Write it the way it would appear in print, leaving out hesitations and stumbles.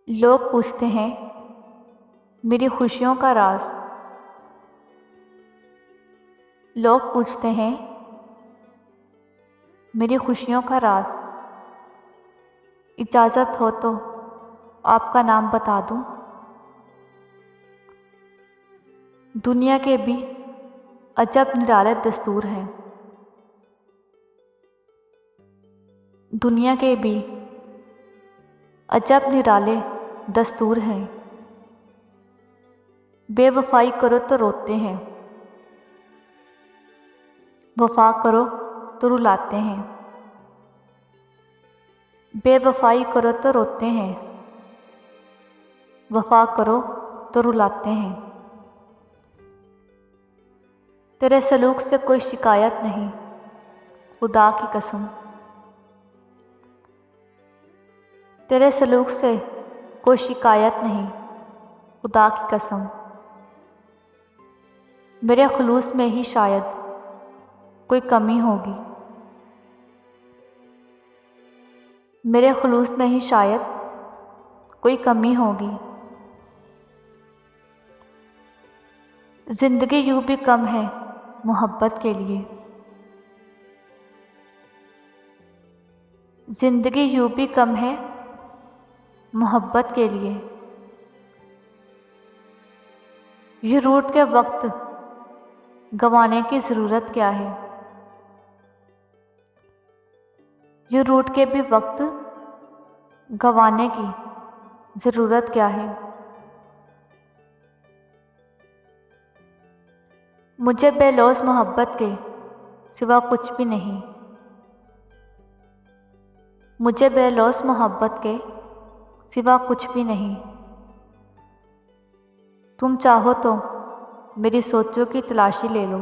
लोग पूछते हैं मेरी खुशियों का राज। लोग पूछते हैं मेरी खुशियों का राज। इजाज़त हो तो आपका नाम बता दूं। दुनिया के भी अजब निराले दस्तूर हैं। दुनिया के भी अजब निराले दस्तूर हैं। बेवफाई करो तो रोते हैं, वफा करो तो रुलाते हैं। बेवफाई करो तो रोते हैं, वफा करो तो रुलाते हैं। तेरे सलूक से कोई शिकायत नहीं, खुदा की कसम। तेरे सलूक से कोई शिकायत नहीं, खुदा की कसम। मेरे खुलूस में ही शायद कोई कमी होगी। मेरे खुलूस में ही शायद कोई कमी होगी। ज़िंदगी यूँ भी कम है मोहब्बत के लिए। ज़िंदगी यूँ भी कम है मोहब्बत के लिए। ये रूठ के वक्त गंवाने की ज़रूरत क्या है। ये रूठ के भी वक्त गंवाने की ज़रूरत क्या है। मुझे बेलौस मोहब्बत के सिवा कुछ भी नहीं। मुझे बेलौस मोहब्बत के सिवा कुछ भी नहीं। तुम चाहो तो मेरी सोचों की तलाशी ले लो।